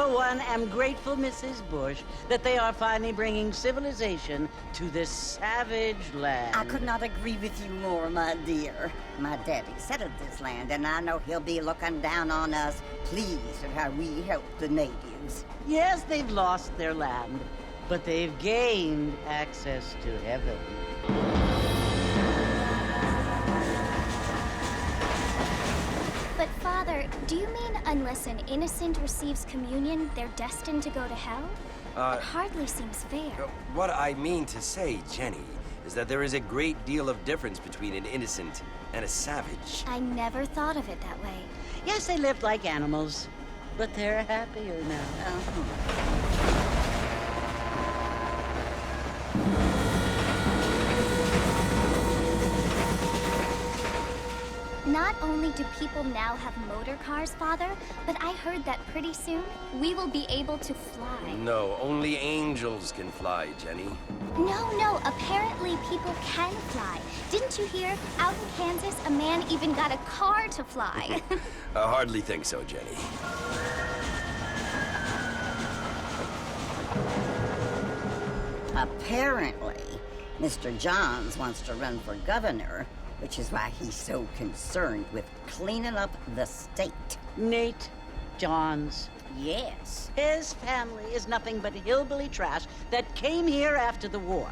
for one, am grateful, Mrs. Bush, that they are finally bringing civilization to this savage land. I could not agree with you more, my dear. My daddy settled this land, and I know he'll be looking down on us, pleased at how we help the natives. Yes, they've lost their land, but they've gained access to heaven. But, Father, do you mean unless an innocent receives communion, they're destined to go to hell? It hardly seems fair. What I mean to say, Jenny, is that there is a great deal of difference between an innocent and a savage. I never thought of it that way. Yes, they lived like animals, but they're happier now. Not only do people now have motor cars, Father, but I heard that pretty soon we will be able to fly. No, only angels can fly, Jenny. No, apparently people can fly. Didn't you hear? Out in Kansas, a man even got a car to fly. I hardly think so, Jenny. Apparently, Mr. Johns wants to run for governor, which is why he's so concerned with cleaning up the state. Nate Johns. Yes. His family is nothing but hillbilly trash that came here after the war.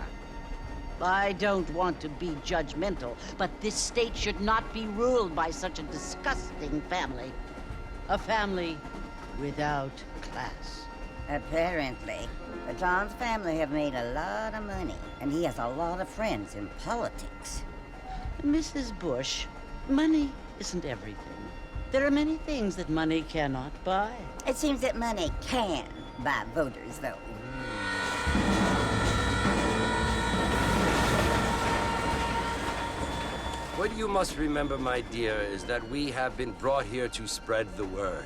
I don't want to be judgmental, but this state should not be ruled by such a disgusting family. A family without class. Apparently, the Johns family have made a lot of money, and he has a lot of friends in politics. Mrs. Bush, money isn't everything. There are many things that money cannot buy. It seems that money can buy voters, though. What you must remember, my dear, is that we have been brought here to spread the word.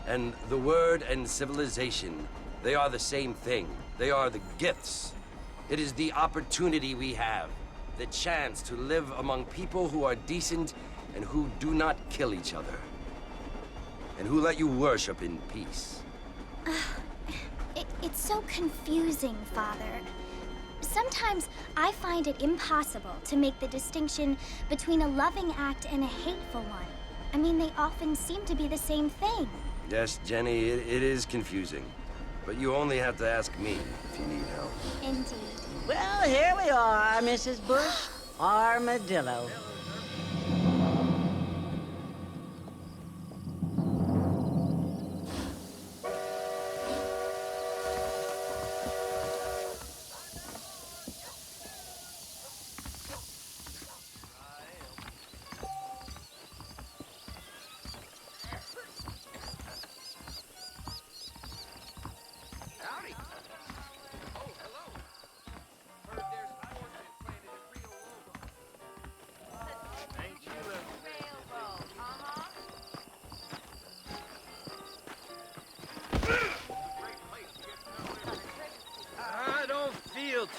And the word and civilization, they are the same thing. They are the gifts. It is the opportunity we have, the chance to live among people who are decent and who do not kill each other. And who let you worship in peace. It's so confusing, Father. Sometimes I find it impossible to make the distinction between a loving act and a hateful one. I mean, they often seem to be the same thing. Yes, Jenny, it is confusing. But you only have to ask me if you need help. Indeed. Well, here we are, Mrs. Bush. Armadillo.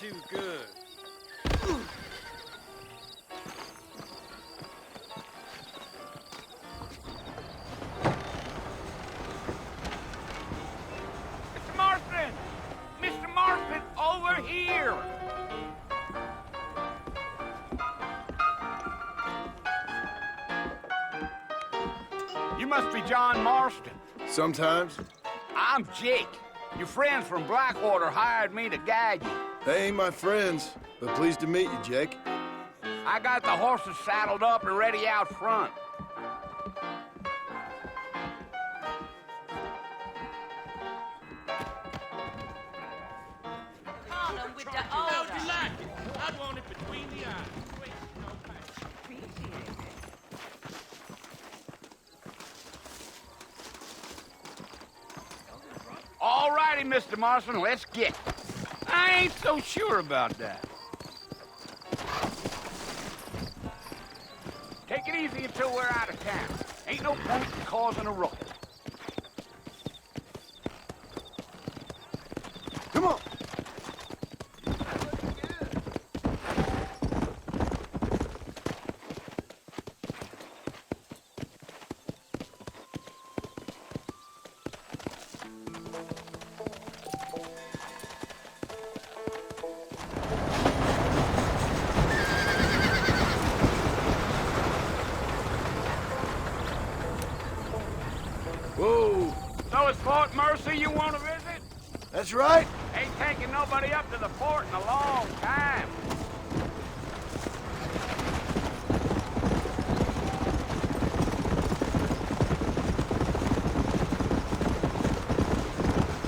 Too good. Mr. Marston! Mr. Marston, over here! You must be John Marston. Sometimes. I'm Jake. Your friends from Blackwater hired me to guide you. They ain't my friends, but pleased to meet you, Jake. I got the horses saddled up and ready out front. Call him with the How'd you like it? I want it between the eyes. All righty, Mr. Marston, let's get it. I ain't so sure about that. Take it easy until we're out of town. Ain't no point in causing a ruckus. Come on! That's right. Ain't taking nobody up to the fort in a long time.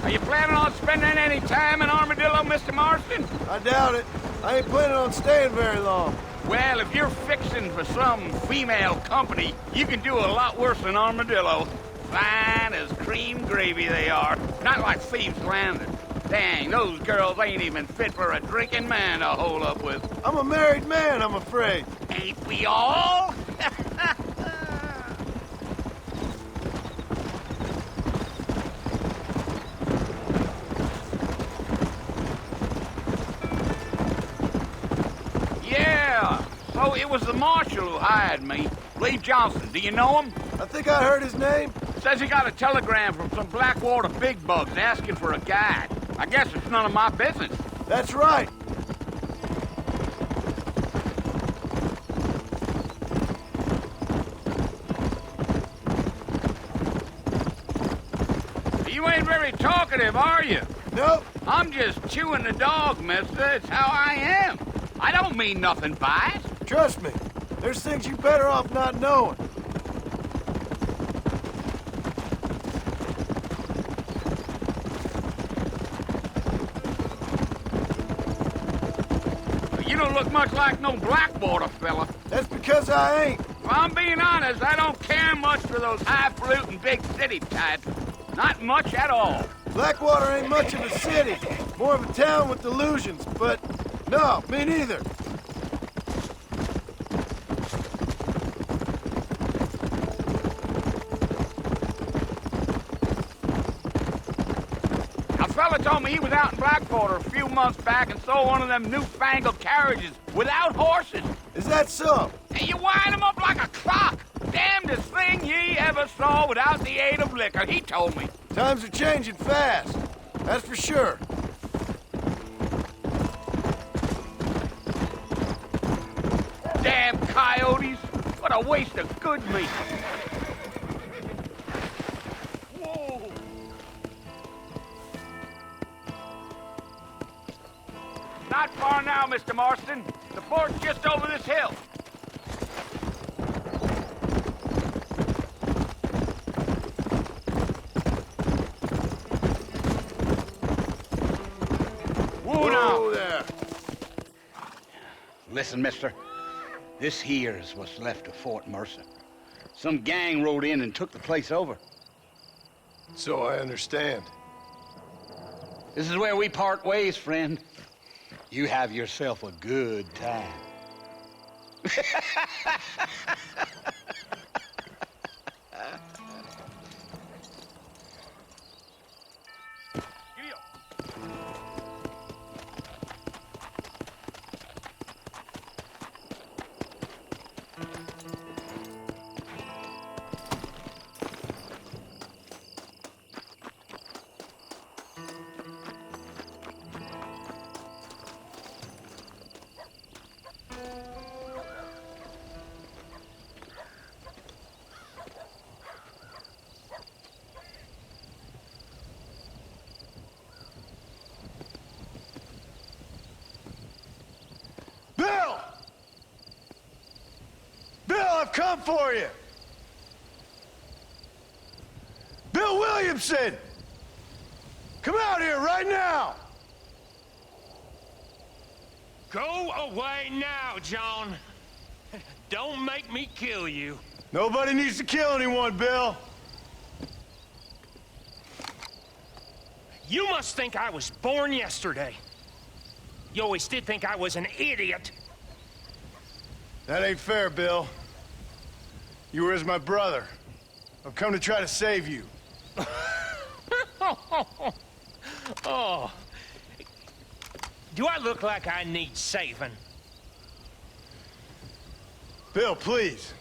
Are you planning on spending any time in Armadillo, Mr. Marston? I doubt it. I ain't planning on staying very long. Well, if you're fixing for some female company, you can do a lot worse than Armadillo. Fine as cream gravy they are. Not like Thieves Landing. Dang, those girls ain't even fit for a drinking man to hole up with. I'm a married man, I'm afraid. Ain't we all? Yeah, so it was the marshal who hired me. Lee Johnson, do you know him? I think I heard his name. Says he got a telegram from some Blackwater big bugs asking for a guide. I guess it's none of my business. That's right. You ain't very talkative, are you? Nope. I'm just chewing the dog, mister. It's how I am. I don't mean nothing by it. Trust me. There's things you better off not knowing. You don't look much like no Blackwater fella. That's because I ain't. If I'm being honest, I don't care much for those highfalutin big city types. Not much at all. Blackwater ain't much of a city. More of a town with delusions, but no, me neither. A fella told me he was out in Blackwater a few months back and saw one of them newfangled carriages without horses. Is that so? And you wind them up like a clock. Damnedest thing ye ever saw without the aid of liquor, he told me. Times are changing fast. That's for sure. Damn coyotes. What a waste of good meat. Whoa. Not far now, Mr. Marston. The fort's just over this hill. Whoa there. Listen, mister. This here's what's left of Fort Mercer. Some gang rode in and took the place over. So I understand. This is where we part ways, friend. You have yourself a good time. Bill! Bill, I've come for you! Bill Williamson! Come out here right now! Go away now, John. Don't make me kill you. Nobody needs to kill anyone, Bill. You must think I was born yesterday. You always did think I was an idiot. That ain't fair, Bill. You were as my brother. I've come to try to save you. Oh. Do I look like I need saving? Bill, please.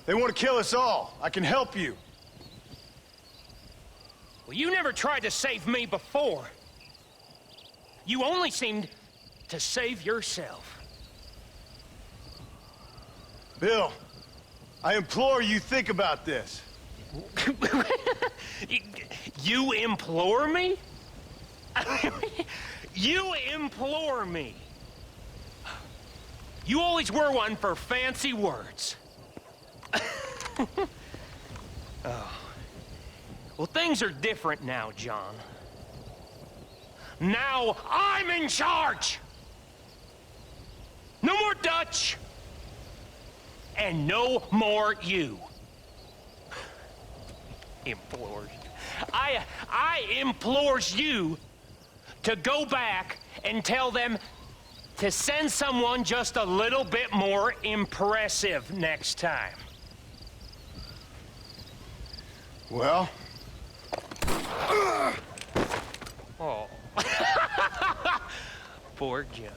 They want to kill us all. I can help you. Well, you never tried to save me before. You only seemed to save yourself. Bill, I implore you think about this. You implore me? You implore me. You always were one for fancy words. Oh. Well, things are different now, John. Now I'm in charge! No more Dutch! And no more you. Implores. I implores you to go back and tell them to send someone just a little bit more impressive next time. Well? Oh. Poor John.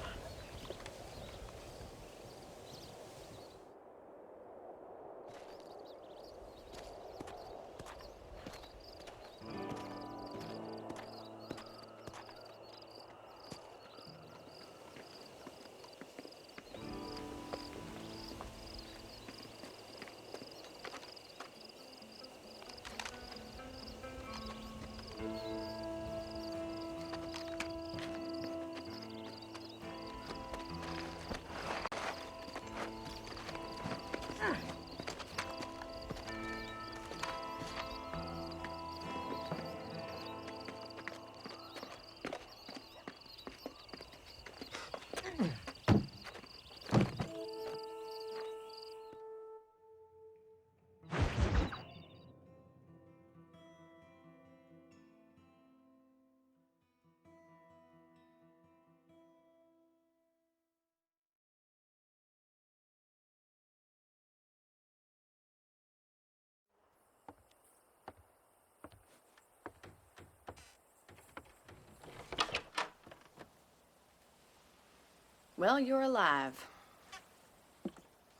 Well, you're alive.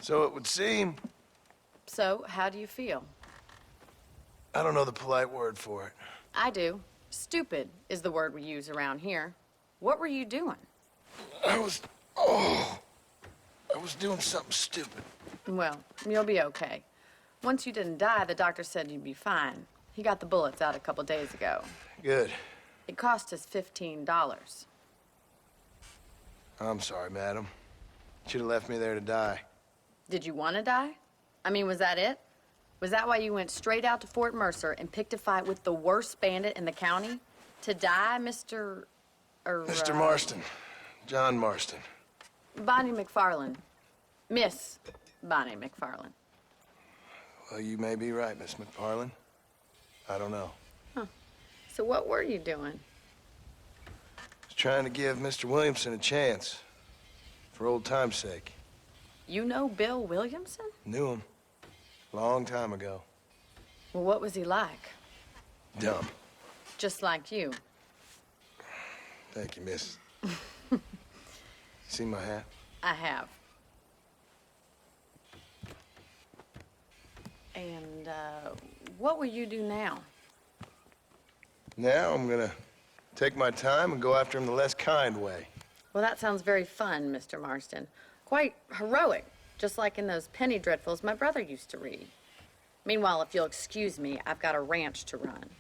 So it would seem. So, how do you feel? I don't know the polite word for it. I do. Stupid is the word we use around here. What were you doing? I was doing something stupid. Well, you'll be okay. Once you didn't die, the doctor said you'd be fine. He got the bullets out a couple days ago. Good. It cost us $15. I'm sorry, madam. Should have left me there to die. Did you want to die? I mean, was that it? Was that why you went straight out to Fort Mercer and picked a fight with the worst bandit in the county? To die, Mr. Mr. Marston. John Marston. Bonnie McFarlane. Miss Bonnie McFarlane. Well, you may be right, Miss McFarlane. I don't know. Huh. So what were you doing? I was trying to give Mr. Williamson a chance. For old time's sake. You know Bill Williamson? Knew him. Long time ago. Well, what was he like? Dumb. Just like you. Thank you, miss. See my hat? I have. And, what will you do now? Now I'm gonna take my time and go after him the less kind way. Well, that sounds very fun, Mr. Marston. Quite heroic, just like in those penny dreadfuls my brother used to read. Meanwhile, if you'll excuse me, I've got a ranch to run.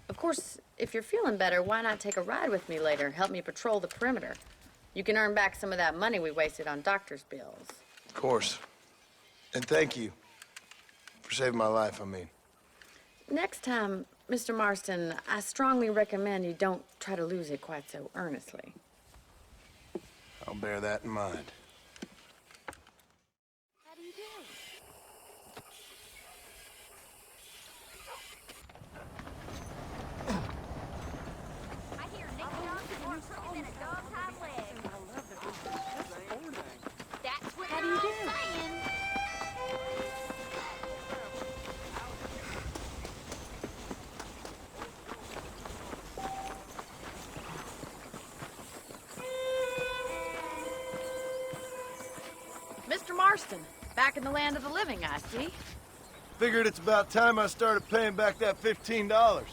Of course, if you're feeling better, why not take a ride with me later? Help me patrol the perimeter. You can earn back some of that money we wasted on doctor's bills. Of course. And thank you for saving my life, I mean. Next time, Mr. Marston, I strongly recommend you don't try to lose it quite so earnestly. I'll bear that in mind. How do you do? I hear Nick Johnson more crooked than a dog's hind leg. That's what they're all saying. Mr. Marston, back in the land of the living, I see. Figured it's about time I started paying back that $15.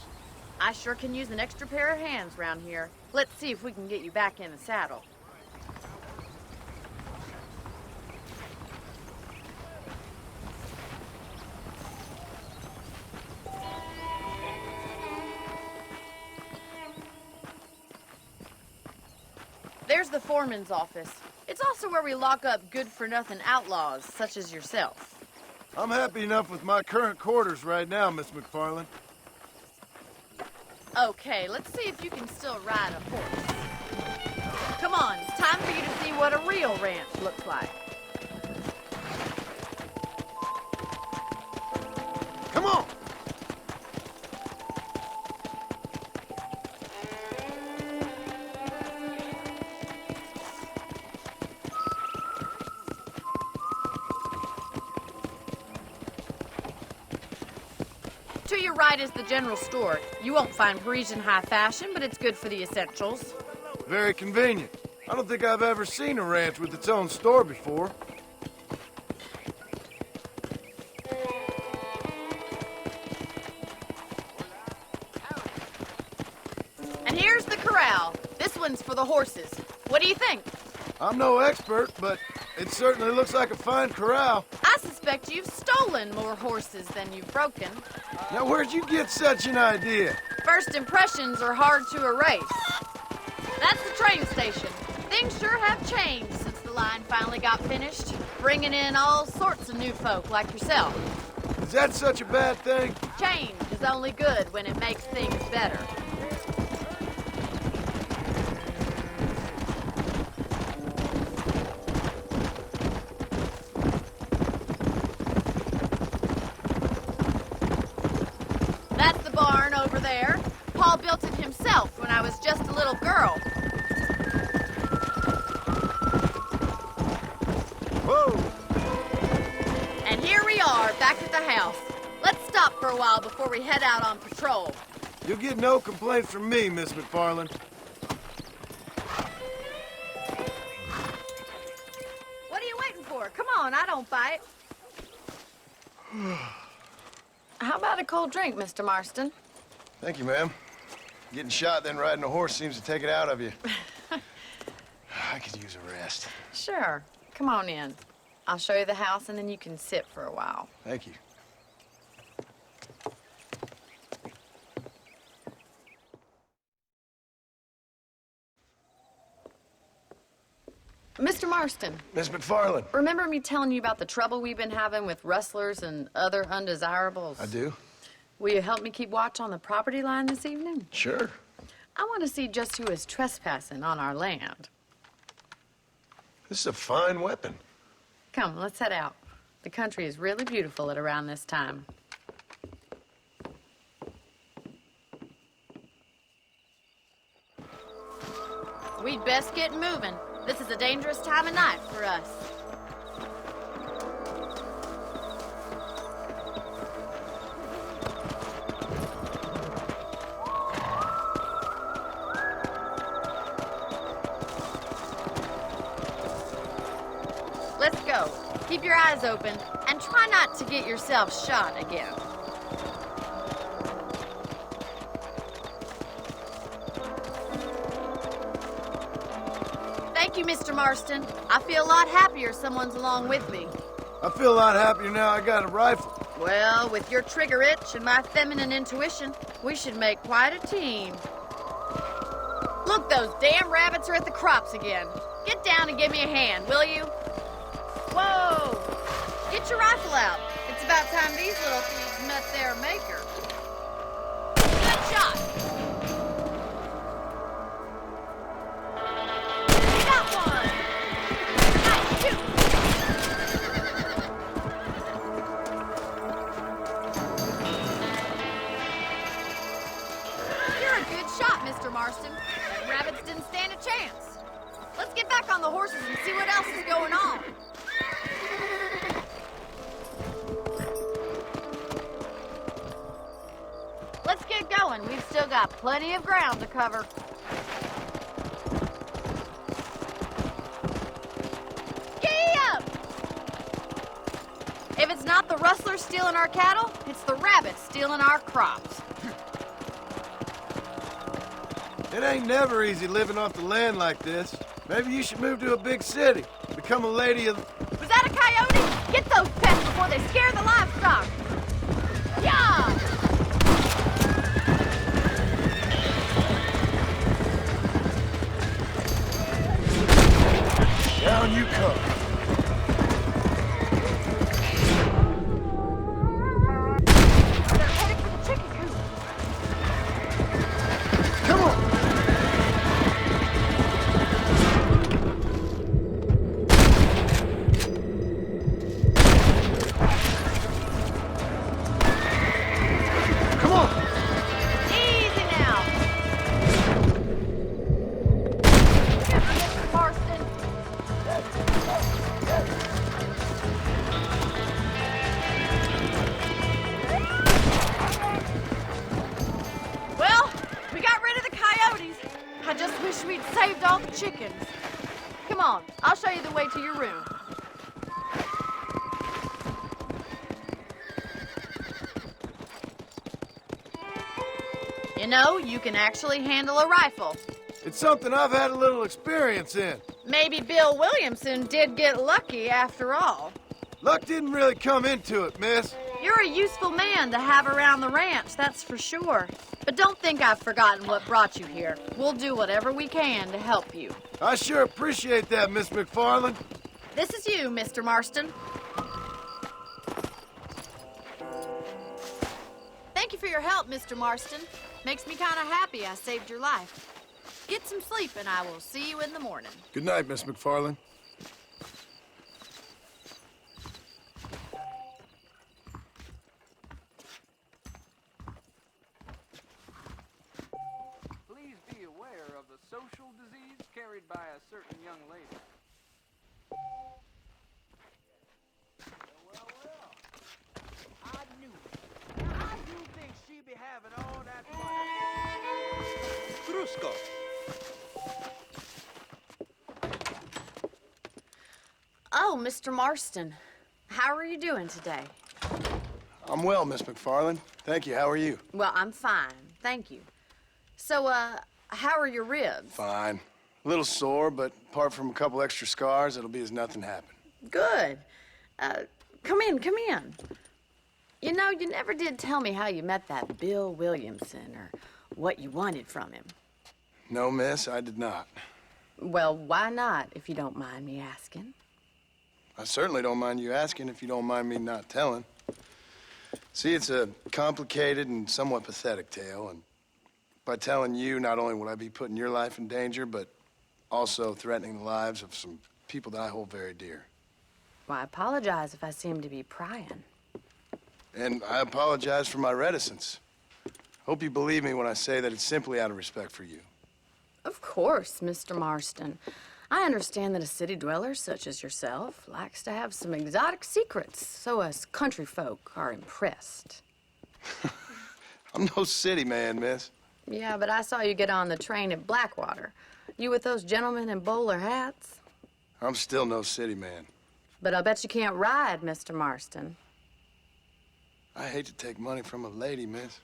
I sure can use an extra pair of hands round here. Let's see if we can get you back in the saddle. There's the foreman's office. It's also where we lock up good-for-nothing outlaws, such as yourself. I'm happy enough with my current quarters right now, Miss McFarland. Okay, let's see if you can still ride a horse. Come on, it's time for you to see what a real ranch looks like. Come on! To your right is the general store. You won't find Parisian high fashion, but it's good for the essentials. Very convenient. I don't think I've ever seen a ranch with its own store before. And here's the corral. This one's for the horses. What do you think? I'm no expert, but it certainly looks like a fine corral. I suspect you've stolen more horses than you've broken. Now, where'd you get such an idea? First impressions are hard to erase. That's the train station. Things sure have changed since the line finally got finished, bringing in all sorts of new folk like yourself. Is that such a bad thing? Change is only good when it makes things better. That's the barn over there. Paul built it himself when I was just a little girl. Whoa! And here we are, back at the house. Let's stop for a while before we head out on patrol. You'll get no complaints from me, Miss McFarland. What are you waiting for? Come on, I don't bite. How about a cold drink, Mr. Marston? Thank you, ma'am. Getting shot, then riding a horse seems to take it out of you. I could use a rest. Sure. Come on in. I'll show you the house, and then you can sit for a while. Thank you. Mr. Marston, Miss McFarland. remember me telling you about the trouble we've been having with rustlers and other undesirables? I do. Will you help me keep watch on the property line this evening? Sure. I want to see just who is trespassing on our land. This is a fine weapon. Come, let's head out. The country is really beautiful at around this time. We'd best get moving. This is a dangerous time of night for us. Let's go. Keep your eyes open and try not to get yourself shot again. Thank you, Mr. Marston. I feel a lot happier someone's along with me. I feel a lot happier now I got a rifle. Well, with your trigger itch and my feminine intuition, we should make quite a team. Look, those damn rabbits are at the crops again. Get down and give me a hand, will you? Whoa! Get your rifle out. It's about time these little thieves met their maker. Good shot! You got one! Nice, shoot! You're a good shot, Mr. Marston. The rabbits didn't stand a chance. Let's get back on the horses and see what else is going on. Let's get going. We've still got plenty of ground to cover. Giddy up! If it's not the rustlers stealing our cattle, it's the rabbits stealing our crops. It ain't never easy living off the land like this. Maybe you should move to a big city. Become a lady of... Was that a coyote? Get those pests before they scare the livestock. Yeah! down you come. They're headed for the chicken coop. Come on! Come on! Easy now. Mr. Marston. Well, we got rid of the coyotes. I just wish we'd saved all the chickens. Come on, I'll show you the way to your room. You know, you can actually handle a rifle. It's something I've had a little experience in. Maybe Bill Williamson did get lucky after all. Luck didn't really come into it, miss. You're a useful man to have around the ranch, that's for sure. But don't think I've forgotten what brought you here. We'll do whatever we can to help you. I sure appreciate that, Miss McFarland. This is you, Mr. Marston. Thank you for your help, Mr. Marston. Makes me kind of happy I saved your life. Get some sleep and I will see you in the morning. Good night, Miss McFarland. Please be aware of the social disease carried by a certain young lady. Well, I knew it. Now, I do think she be having all that fun. Brusco. Oh, Mr. Marston. How are you doing today? I'm well, Miss McFarland. Thank you. How are you? Well, I'm fine. Thank you. So, how are your ribs? Fine. A little sore, but apart from a couple extra scars, it'll be as nothing happened. Good. Come in, come in. You know, you never did tell me how you met that Bill Williamson or what you wanted from him. No, miss, I did not. Well, why not, if you don't mind me asking? I certainly don't mind you asking if you don't mind me not telling. See, it's a complicated and somewhat pathetic tale, and by telling you, not only would I be putting your life in danger, but also threatening the lives of some people that I hold very dear. Well, I apologize if I seem to be prying. And I apologize for my reticence. Hope you believe me when I say that it's simply out of respect for you. Of course, Mr. Marston. I understand that a city dweller such as yourself likes to have some exotic secrets, so us country folk are impressed. I'm no city man, miss. Yeah, but I saw you get on the train at Blackwater. You with those gentlemen in bowler hats? I'm still no city man. But I'll bet you can't ride, Mr. Marston. I hate to take money from a lady, miss.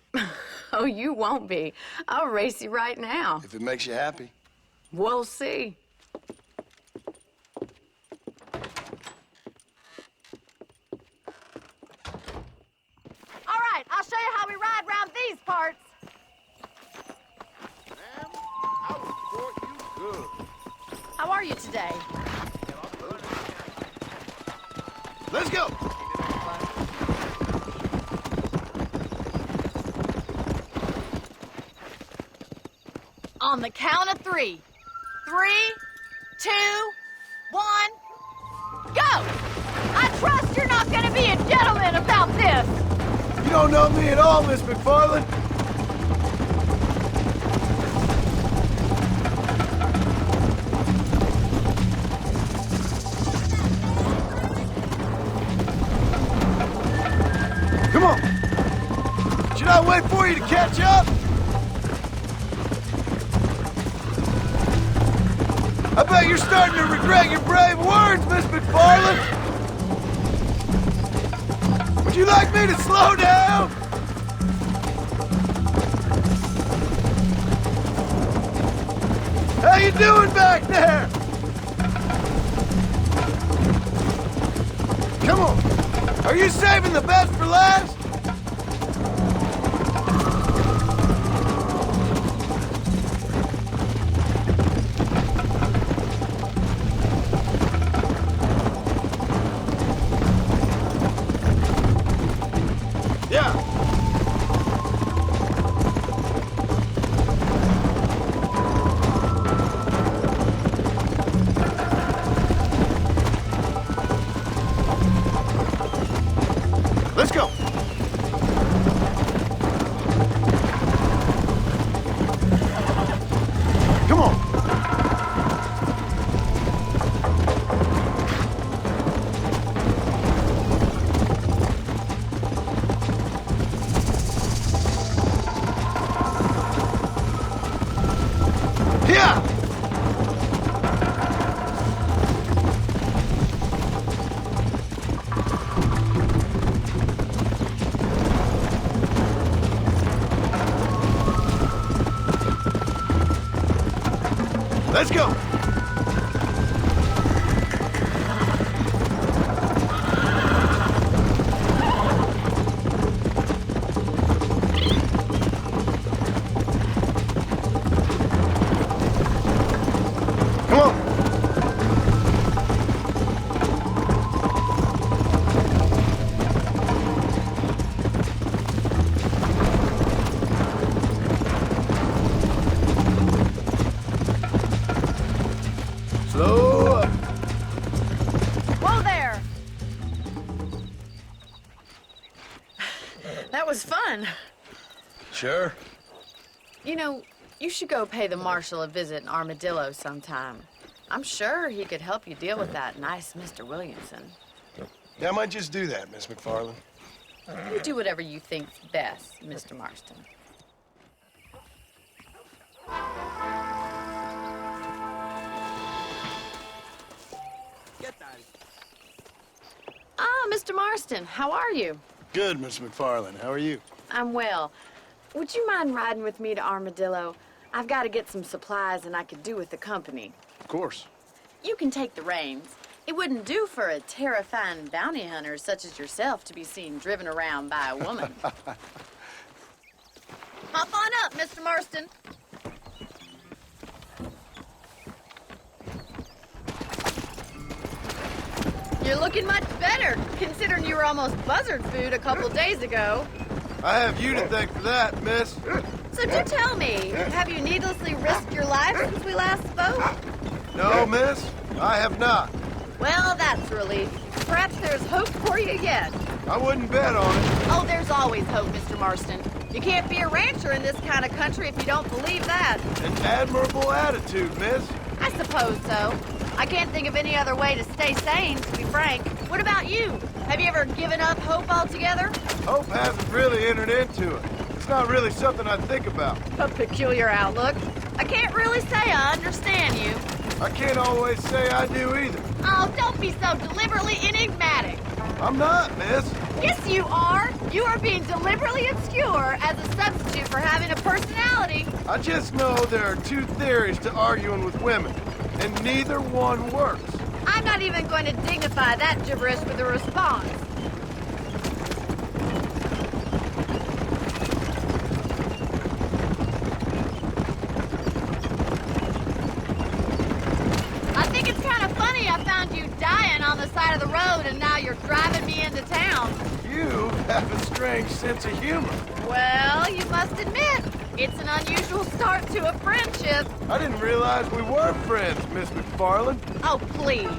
Oh, you won't be. I'll race you right now. If it makes you happy. We'll see. All right, I'll show you how we ride round these parts. Ma'am, I will support you good. How are you today? Let's go! On the count of 3. 3, 2, 1, go! I trust you're not gonna be a gentleman about this. You don't know me at all, Miss McFarland. Come on! Should I wait for you to catch up? I bet you're starting to regret your brave words, Miss McFarland! Would you like me to slow down? How you doing back there? Come on. Are you saving the best for last? Let's go! Sure. You know, you should go pay the marshal a visit in Armadillo sometime. I'm sure he could help you deal with that nice Mr. Williamson. Yeah, I might just do that, Miss McFarland. You do whatever you think's best, Mr. Marston. Ah, Mr. Marston, how are you? Good, Miss McFarland. How are you? I'm well. Would you mind riding with me to Armadillo? I've got to get some supplies and I could do with the company. Of course. You can take the reins. It wouldn't do for a terrifying bounty hunter such as yourself to be seen driven around by a woman. Hop on up, Mr. Marston. You're looking much better, considering you were almost buzzard food a couple days ago. I have you to thank for that, miss. So do tell me, have you needlessly risked your life since we last spoke? No, miss, I have not. Well, that's a relief. Perhaps there's hope for you yet. I wouldn't bet on it. Oh, there's always hope, Mr. Marston. You can't be a rancher in this kind of country if you don't believe that. An admirable attitude, miss. I suppose so. I can't think of any other way to stay sane, to be frank. What about you? Have you ever given up hope altogether? Hope hasn't really entered into it. It's not really something I think about. A peculiar outlook. I can't really say I understand you. I can't always say I do either. Oh, don't be so deliberately enigmatic. I'm not, miss. Yes, you are. You are being deliberately obscure as a substitute for having a personality. I just know there are two theories to arguing with women, and neither one works. I'm not even going to dignify that gibberish with a response. I think it's kind of funny I found you dying on the side of the road and now you're driving me into town. You have a strange sense of humor. Well, you must admit, it's an unusual start to a friendship. I didn't realize we were friends, Miss McFarland. Oh, please.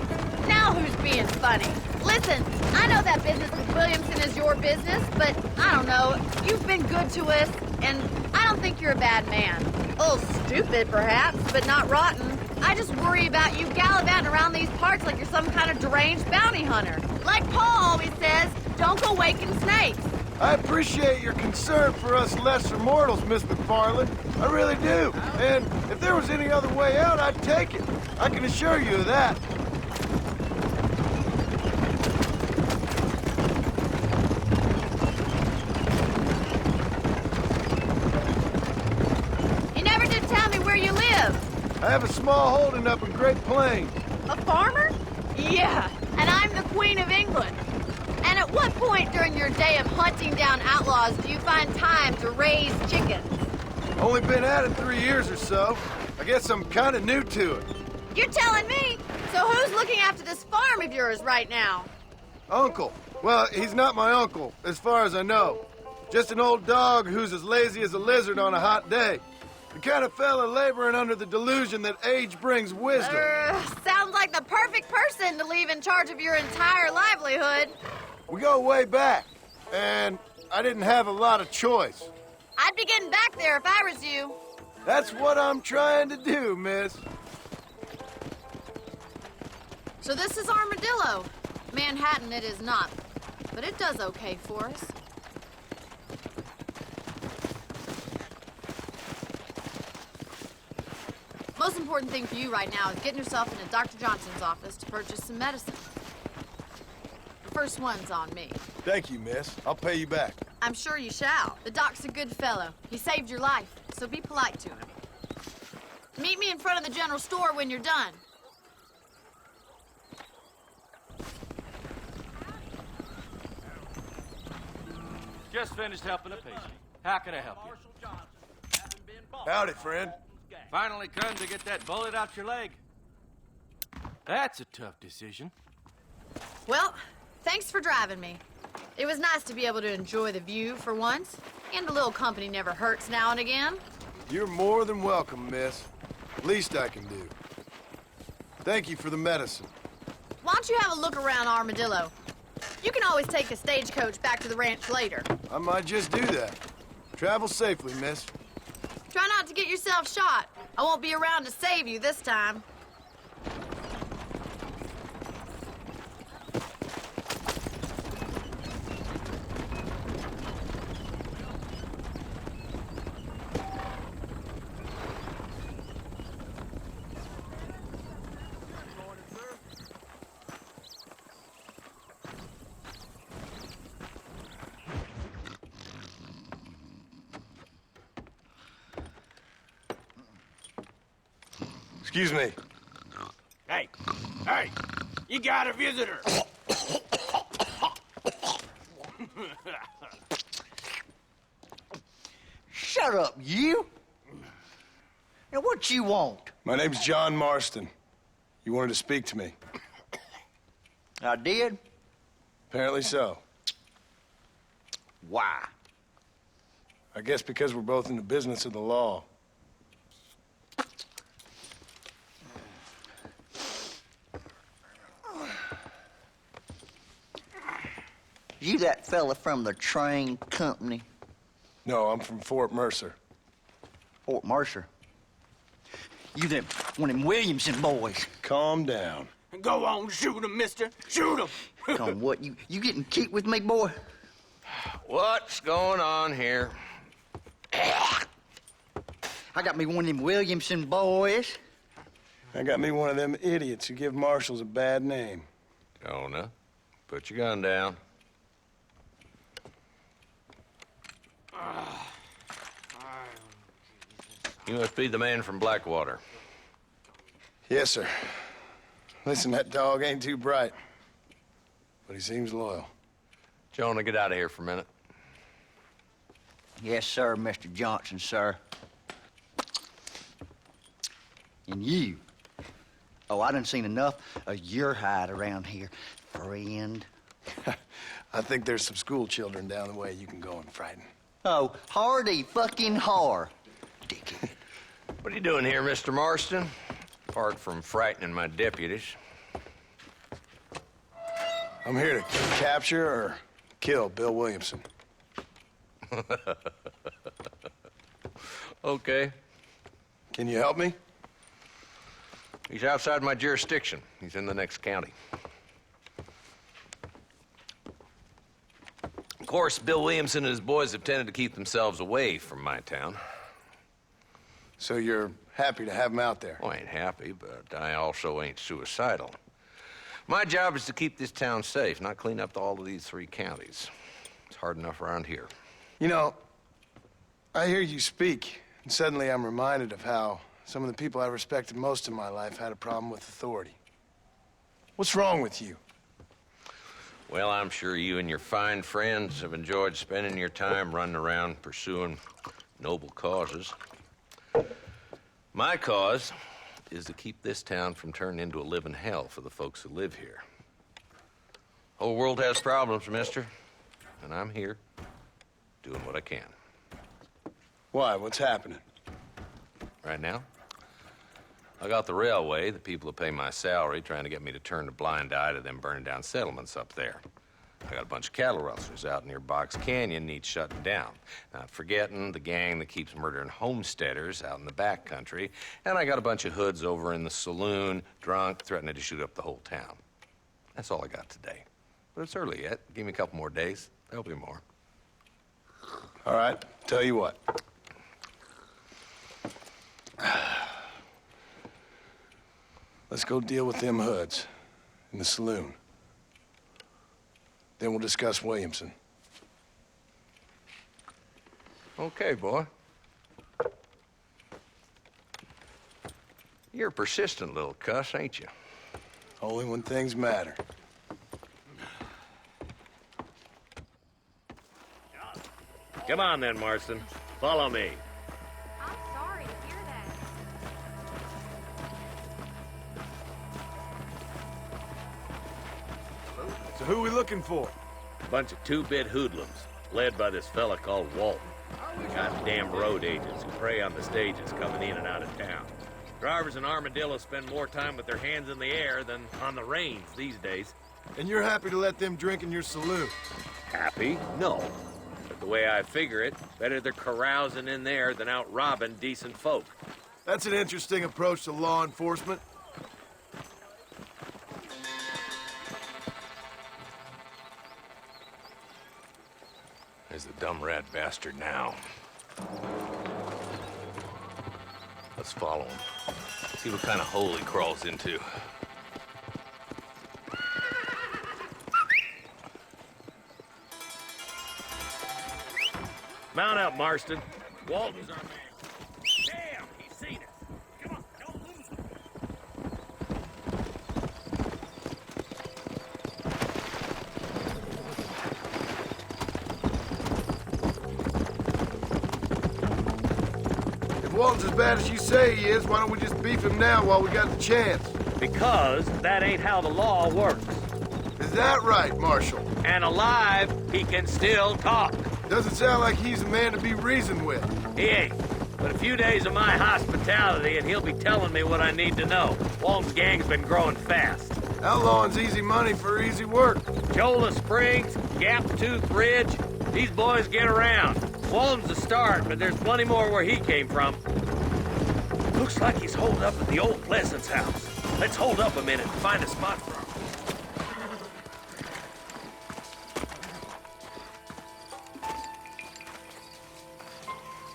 Now who's being funny? Listen, I know that business with Williamson is your business, but I don't know. You've been good to us, and I don't think you're a bad man. A little stupid, perhaps, but not rotten. I just worry about you gallivanting around these parts like you're some kind of deranged bounty hunter. Like Paul always says, don't go waking snakes. I appreciate your concern for us lesser mortals, Miss McFarland. I really do. And if there was any other way out, I'd take it. I can assure you of that. You never did tell me where you live. I have a small holding up in Great Plains. A farmer? Yeah, and I'm the Queen of England. And at what point during your day of hunting down outlaws do you find time to raise chickens? Only been at it 3 years or so. I guess I'm kind of new to it. You're telling me? So who's looking after this farm of yours right now? Uncle. Well, he's not my uncle, as far as I know. Just an old dog who's as lazy as a lizard on a hot day. The kind of fella laboring under the delusion that age brings wisdom. Sounds like the perfect person to leave in charge of your entire livelihood. We go way back, and I didn't have a lot of choice. I'd be getting back there if I was you. That's what I'm trying to do, miss. So this is Armadillo. Manhattan it is not, but it does okay for us. Most important thing for you right now is getting yourself into Dr. Johnson's office to purchase some medicine. The first one's on me. Thank you, miss. I'll pay you back. I'm sure you shall. The doc's a good fellow. He saved your life, so be polite to him. Meet me in front of the general store when you're done. Just finished helping a patient. How can I help you? Howdy, friend. Finally come to get that bullet out your leg. That's a tough decision. Well, thanks for driving me. It was nice to be able to enjoy the view for once, and a little company never hurts now and again. You're more than welcome, miss. Least I can do. Thank you for the medicine. Why don't you have a look around Armadillo? You can always take a stagecoach back to the ranch later. I might just do that. Travel safely, miss. Try not to get yourself shot. I won't be around to save you this time. Excuse me. Hey, hey, you got a visitor. Shut up, you! Now, what you want? My name's John Marstone. You wanted to speak to me. I did? Apparently so. Why? I guess because we're both in the business of the law. You that fella from the train company? No, I'm from Fort Mercer. Fort Mercer? You them, one of them Williamson boys. Calm down. Go on, shoot him, mister. Shoot him. Come on, what, you getting kicked with me, boy? What's going on here? I got me one of them Williamson boys. I got me one of them idiots who give marshals a bad name. Jonah, put your gun down. You must be the man from Blackwater. Yes, sir. Listen, that dog ain't too bright, but he seems loyal. Jonah, get out of here for a minute. Yes, sir, Mr. Johnson, sir. And you. Oh, I done seen enough of your hide around here, friend. I think there's some school children down the way you can go and frighten. Oh, hardy fucking har. Dickhead. What are you doing here, Mr. Marston? Apart from frightening my deputies. I'm here to capture or kill Bill Williamson. Okay. Can you help me? He's outside my jurisdiction. He's in the next county. Of course, Bill Williamson and his boys have tended to keep themselves away from my town. So you're happy to have him out there? Well, I ain't happy, but I also ain't suicidal. My job is to keep this town safe, not clean up all of these 3 counties. It's hard enough around here. You know, I hear you speak, and suddenly I'm reminded of how some of the people I respected most in my life had a problem with authority. What's wrong with you? Well, I'm sure you and your fine friends have enjoyed spending your time running around pursuing noble causes. My cause is to keep this town from turning into a living hell for the folks who live here. Whole world has problems, mister, and I'm here doing what I can. Why? What's happening? Right now, I got the railway, the people who pay my salary, trying to get me to turn a blind eye to them burning down settlements up there. I got a bunch of cattle rustlers out near Box Canyon needs shutting down. Not forgetting the gang that keeps murdering homesteaders out in the back country. And I got a bunch of hoods over in the saloon, drunk, threatening to shoot up the whole town. That's all I got today. But it's early yet. Give me a couple more days. There'll be more. All right, tell you what. Let's go deal with them hoods in the saloon. Then we'll discuss Williamson. Okay, boy. You're a persistent little cuss, ain't you? Only when things matter. Come on then, Marston. Follow me. I'm sorry to hear that. So who are we looking for? A bunch of two-bit hoodlums, led by this fella called Walton. Goddamn road agents who prey on the stages coming in and out of town. Drivers in Armadillo spend more time with their hands in the air than on the reins these days. And you're happy to let them drink in your saloon? Happy? No. But the way I figure it, better they're carousing in there than out robbing decent folk. That's an interesting approach to law enforcement. There's the dumb rat bastard now. Let's follow him. See what kind of hole he crawls into. Mount up, Marston. Walton's our man. Damn, he's seen us. Come on, don't lose him. If Walton's as bad as you say he is, why don't we just beef him now while we got the chance? Because that ain't how the law works. Is that right, Marshal? And alive, he can still talk. Doesn't sound like he's a man to be reasoned with. He ain't. But a few days of my hospitality and he'll be telling me what I need to know. Walton's gang's been growing fast. Outlawing's easy money for easy work. Cholla Springs, Gap Tooth Ridge, these boys get around. Walton's a start, but there's plenty more where he came from. Looks like he's holed up at the old Pleasance house. Let's hold up a minute and find a spot for him.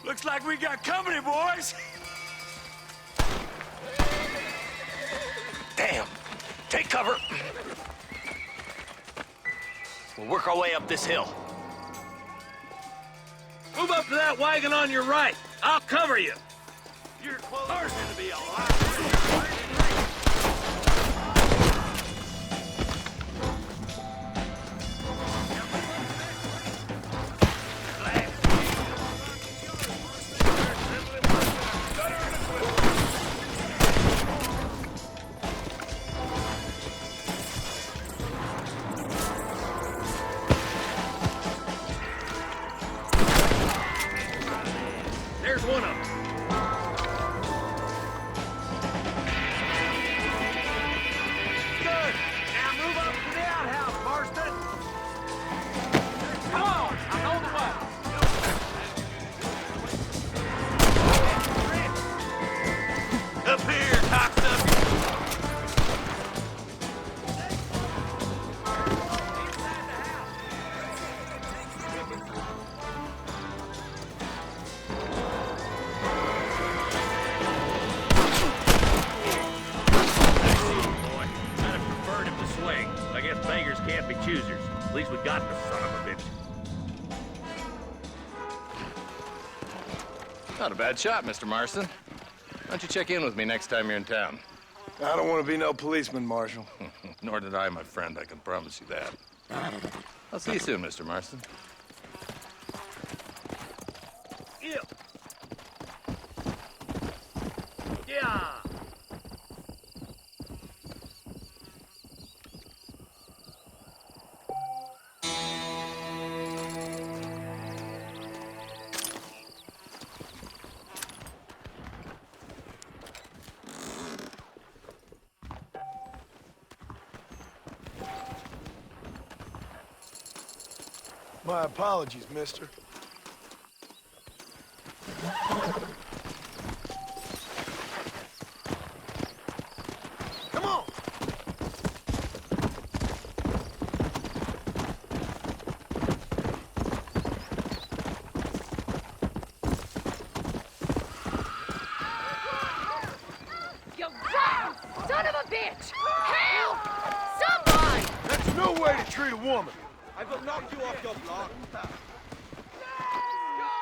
Looks like we got company, boys. Damn. Take cover. We'll work our way up this hill. Move up to that wagon on your right. I'll cover you. Your car's gonna be all right. There's one of them. Good. Now move up to the outhouse, Marston. Come on, I'm on the way. Up here, cocksucker. Can't be choosers. At least we got the son of a bitch. Not a bad shot, Mr. Marston. Why don't you check in with me next time you're in town? I don't want to be no policeman, Marshal. Nor did I, my friend. I can promise you that. I'll see you soon, Mr. Marston. Yeah. Yeah. My apologies, mister. Come on! You rotten son of a bitch! Help! Somebody! That's no way to treat a woman. I will knock you off your block.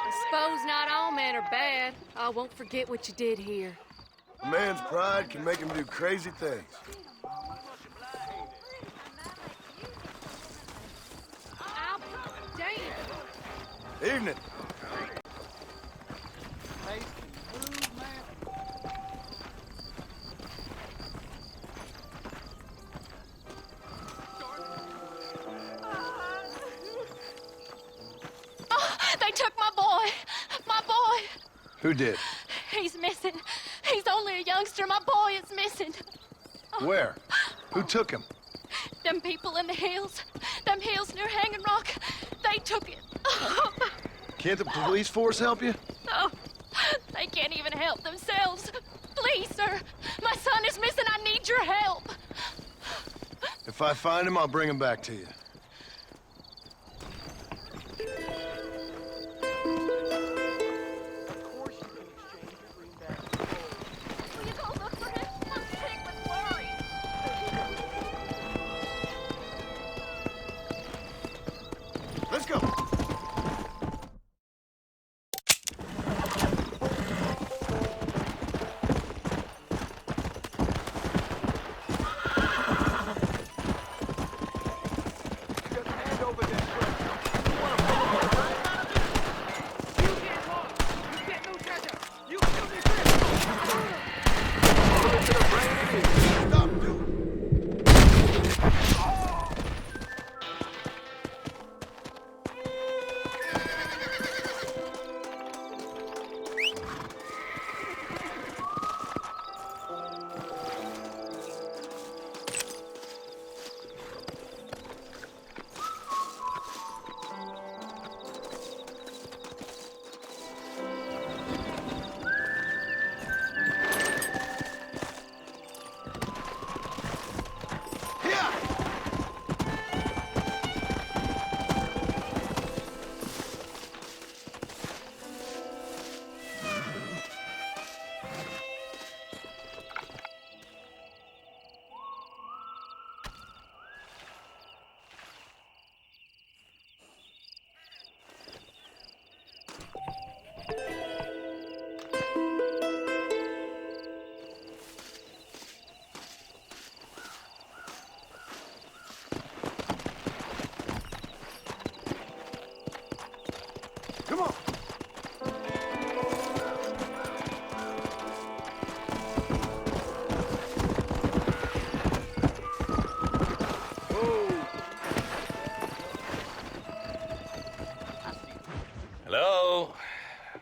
I suppose not all men are bad. I won't forget what you did here. A man's pride can make him do crazy things. Evening. They took my boy. My boy. Who did? He's missing. He's only a youngster. My boy is missing. Where? Who took him? Them people in the hills. Them hills near Hanging Rock. They took it. Can't the police force help you? No. They can't even help themselves. Please, sir. My son is missing. I need your help. If I find him, I'll bring him back to you. Will you go look for him? I'm sick with worry. Let's go. Come on. Hello?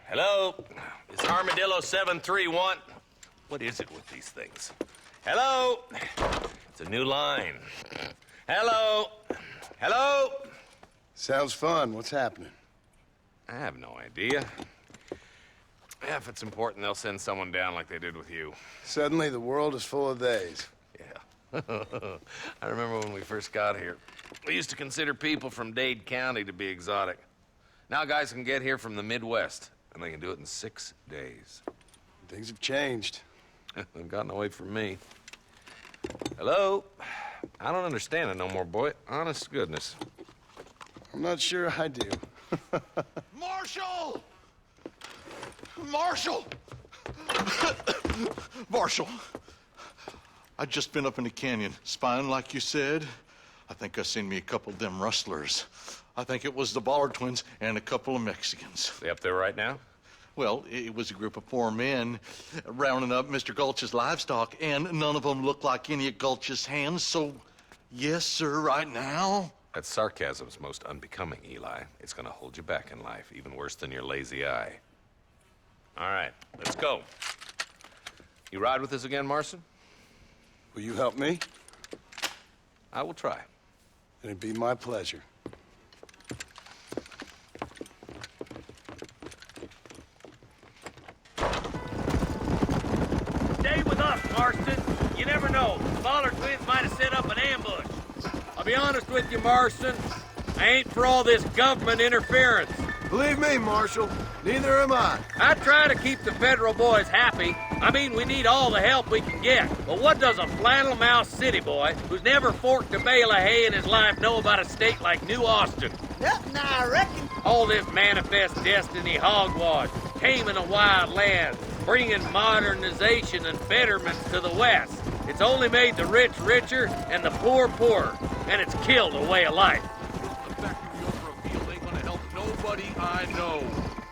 Hello? Is Armadillo 731? What is it with these things? Hello? It's a new line. Hello? Hello? Sounds fun. What's happening? I have no idea. Yeah, if it's important, they'll send someone down like they did with you. Suddenly, the world is full of theys. Yeah. I remember when we first got here. We used to consider people from Dade County to be exotic. Now guys can get here from the Midwest, and they can do it in 6 days. Things have changed. They've gotten away from me. Hello? I don't understand it no more, boy. Honest to goodness. I'm not sure I do. Marshall! Marshall! Marshall! I'd just been up in the canyon, spying like you said. I think I seen me a couple of them rustlers. I think it was the Ballard twins and a couple of Mexicans. They up there right now? Well, it was a group of 4 men rounding up Mr. Gulch's livestock, and none of them looked like any of Gulch's hands, so yes, sir, right now. That sarcasm's most unbecoming, Eli. It's gonna hold you back in life, even worse than your lazy eye. All right, let's go. You ride with us again, Marston? Will you help me? I will try. It'd be my pleasure. Stay with us, Marston. You never know. The Ballard twins might have set up an ambush. I'll be honest with you, Marston. I ain't for all this government interference. Believe me, Marshal, neither am I. I try to keep the federal boys happy. I mean, we need all the help we can get. But what does a flannel-mouthed city boy who's never forked a bale of hay in his life know about a state like New Austin? Nothing, I reckon. All this manifest destiny hogwash, taming a wild land. bringing modernization and betterments to the West. It's only made the rich richer and the poor poorer, and it's killed a way of life. The factory over a field ain't gonna help nobody I know.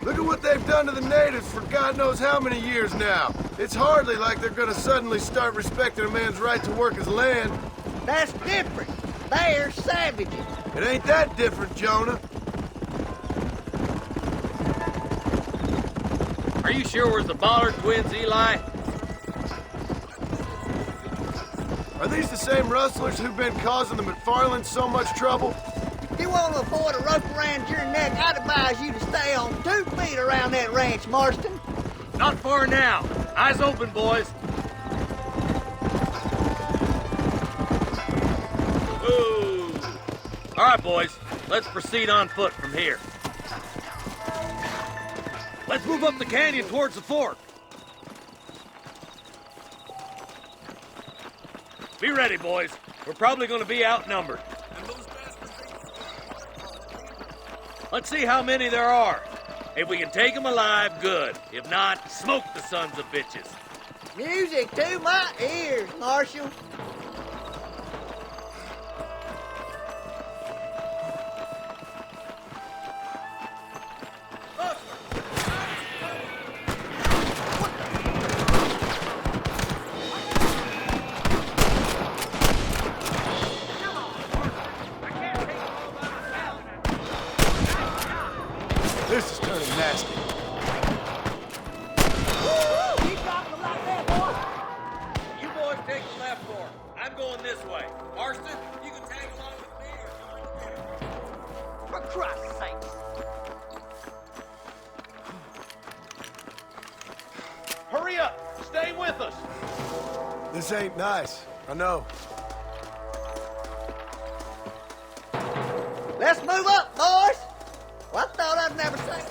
Look at what they've done to the natives for God knows how many years now. It's hardly like they're gonna suddenly start respecting a man's right to work his land. That's different. They're savages. It ain't that different, Jonah. Are you sure we're the Ballard twins, Eli? Are these the same rustlers who've been causing the McFarlands so much trouble? If you want to avoid a rope around your neck, I'd advise you to stay on 2 feet around that ranch, Marston. Not far now. Eyes open, boys. Ooh. All right, boys. Let's proceed on foot from here. Let's move up the canyon towards the fort. Be ready, boys. We're probably going to be outnumbered. Let's see how many there are. If we can take them alive, good. If not, smoke the sons of bitches. Music to my ears, Marshal. This is turning nasty. You boys take the left fork. I'm going this way. Marston, you can tag along with me. For Christ's sake. Hurry up! Stay with us! This ain't nice. I know. Let's move up, boys. Well, I thought I'd never say it.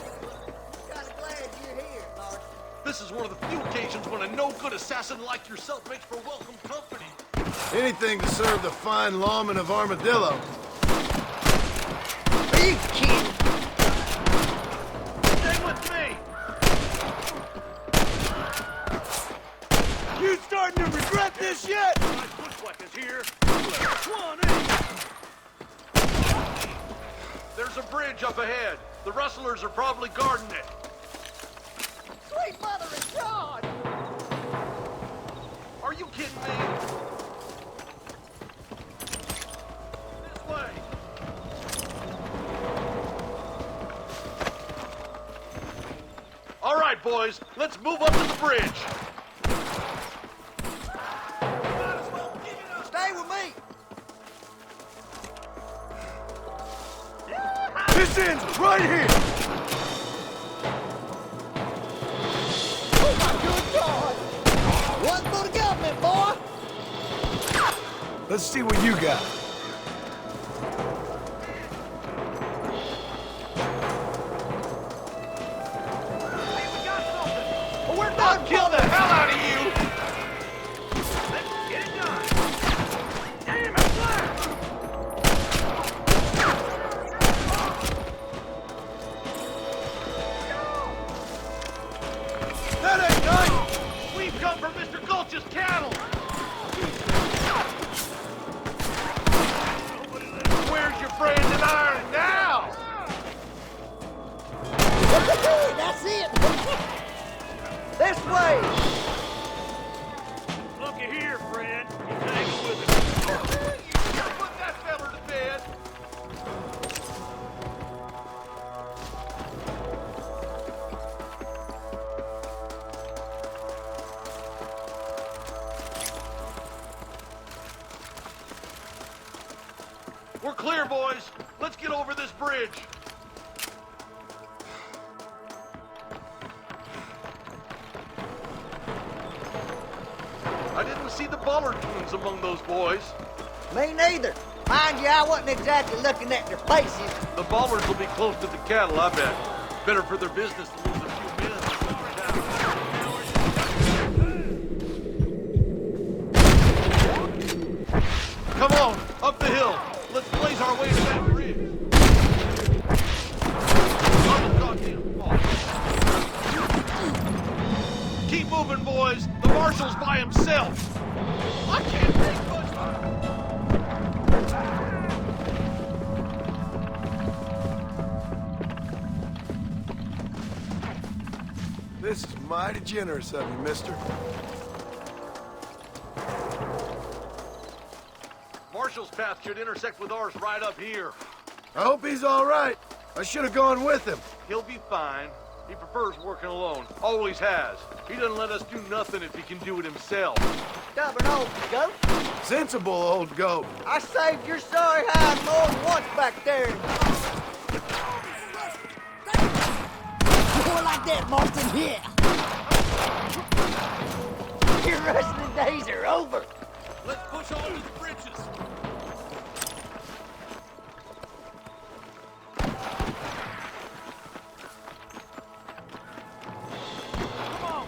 Kind of glad you're here, Marston. This is one of the few occasions when a no-good assassin like yourself makes for welcome company. Anything to serve the fine lawman of Armadillo. Are you kidding? Stay with me! You starting to regret this yet? My bushwhack is here. Come on in! There's a bridge up ahead. The rustlers are probably guarding it. Sweet mother of God! Are you kidding me? This way. All right, boys. Let's move up to the bridge. Stay with me! This ends right here! Oh my good God! One for the government, boy! Let's see what you got. Hey, we got something! But we're I'll done kill the hell out of you! Let's get it done! Damn it, Black! That ain't nice! We've come for Mr. Gulch's cattle! Where's your branded iron now? That's it! This way! Looky here, Fred. He's hanging with us. You put that feller to bed. We're clear, boys. Let's get over this bridge. I didn't see the Ballard twins among those boys. Me neither. Mind you, I wasn't exactly looking at their faces. The Ballards will be close to the cattle, I bet. Better for their business to lose a few men. Come on, up the hill. Let's blaze our way to that bridge. Keep Mighty generous of you, mister. Marshall's path should intersect with ours right up here. I hope he's all right. I should have gone with him. He'll be fine. He prefers working alone. Always has. He doesn't let us do nothing if he can do it himself. Stubborn old goat. Sensible old goat. I saved your sorry hide more than once back there. More like that, Marston, here. Your wrestling days are over. Let's push on to the bridges.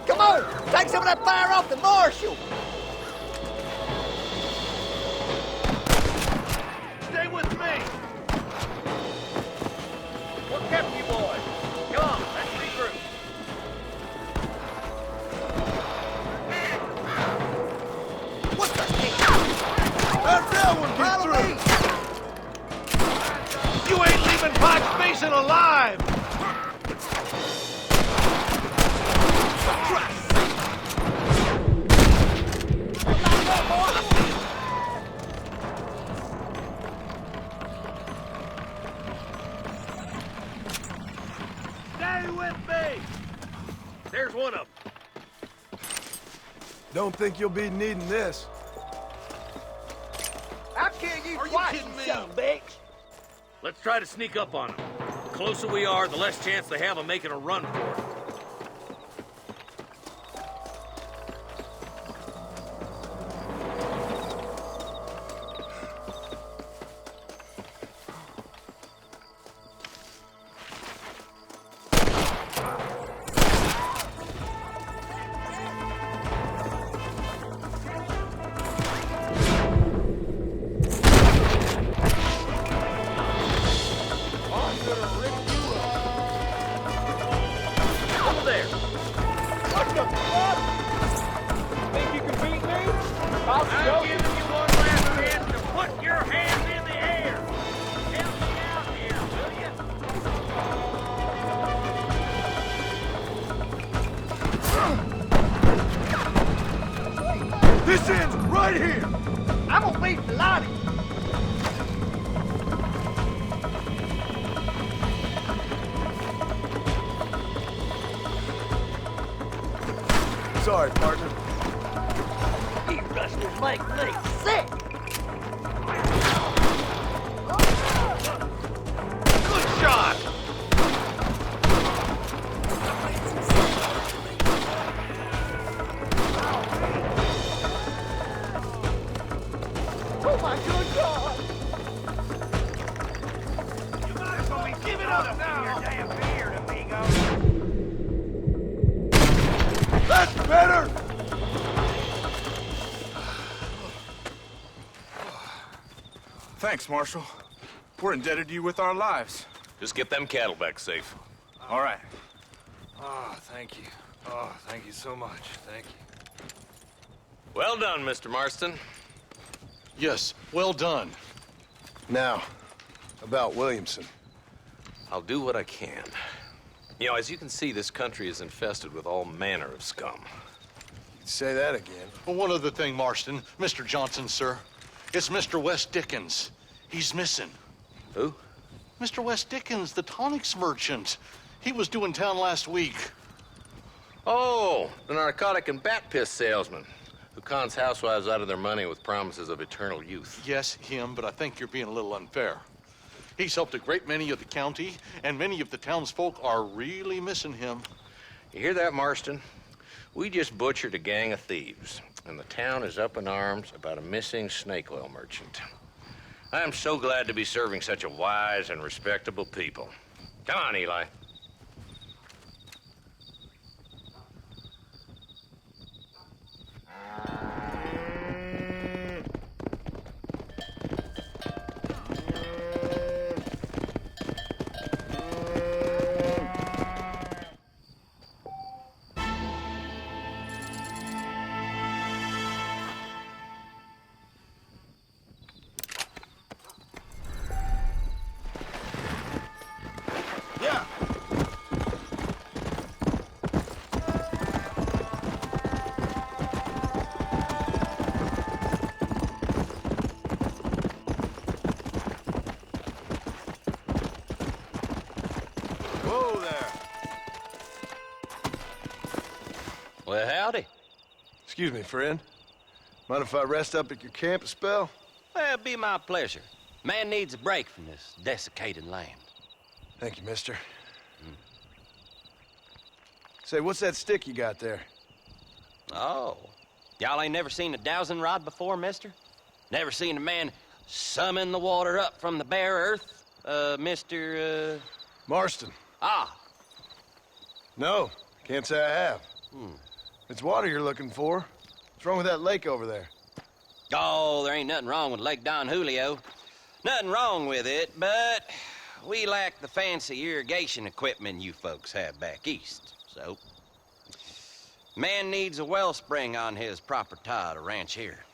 Come on, take some of that fire off the marshal. Stay with me. What kept you boys? Come on, let's regroup. What the heck? How'd that one get Follow through? You ain't leaving Pike's Basin alive. Stay with me. There's one of them. Don't think you'll be needing this. I'll kill you Are you twice, kidding me? son of a bitch. Let's try to sneak up on them. The closer we are, the less chance they have of making a run for it. This ends right here! I'm gonna beat Lottie. Sorry, partner. You rustlers make me sick. Good shot. Oh my good God! You might as well be giving up now. Your damn beard, amigo. That's better! Thanks, Marshal. We're indebted to you with our lives. Just get them cattle back safe. All right. Oh, thank you. Oh, thank you so much. Thank you. Well done, Mr. Marston. Yes, well done. Now, about Williamson. I'll do what I can. You know, as you can see, this country is infested with all manner of scum. Say that again. Well, one other thing, Marston. Mr. Johnson, sir. It's Mr. West Dickens. He's missing. Who? Mr. West Dickens, the tonics merchant. He was due in town last week. Oh, the narcotic and bat piss salesman who cons housewives out of their money with promises of eternal youth. Yes, him, but I think you're being a little unfair. He's helped a great many of the county, and many of the townsfolk are really missing him. You hear that, Marston? We just butchered a gang of thieves, and the town is up in arms about a missing snake oil merchant. I am so glad to be serving such a wise and respectable people. Come on, Eli. Excuse me, friend. Mind if I rest up at your camp a spell? Well, it'd be my pleasure. Man needs a break from this desiccated land. Thank you, mister. Say, what's that stick you got there? Oh. Y'all ain't never seen a dowsing rod before, mister? Never seen a man summon the water up from the bare earth? Mr. Marston. Ah. No, can't say I have. It's water you're looking for. What's wrong with that lake over there? Oh, there ain't nothing wrong with Lake Don Julio. Nothing wrong with it, but we lack the fancy irrigation equipment you folks have back east. So, man needs a wellspring on his property to ranch here.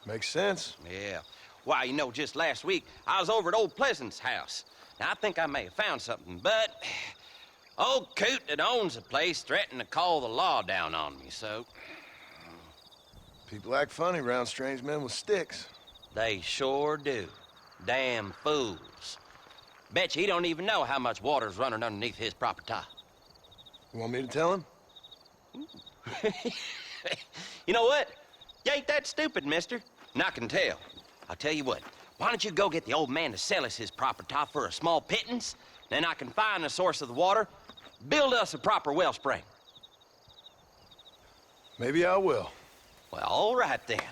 Makes sense. Yeah. Why, you know, just last week, I was over at old Pleasant's house. Now, I think I may have found something, but old coot that owns the place threatened to call the law down on me, so... People act funny around strange men with sticks. They sure do. Damn fools. Bet you he don't even know how much water's running underneath his property. You want me to tell him? You know what? You ain't that stupid, mister. And I can tell. I'll tell you what. Why don't you go get the old man to sell us his property for a small pittance? Then I can find the source of the water, build us a proper wellspring. Maybe I will. Well, all right then.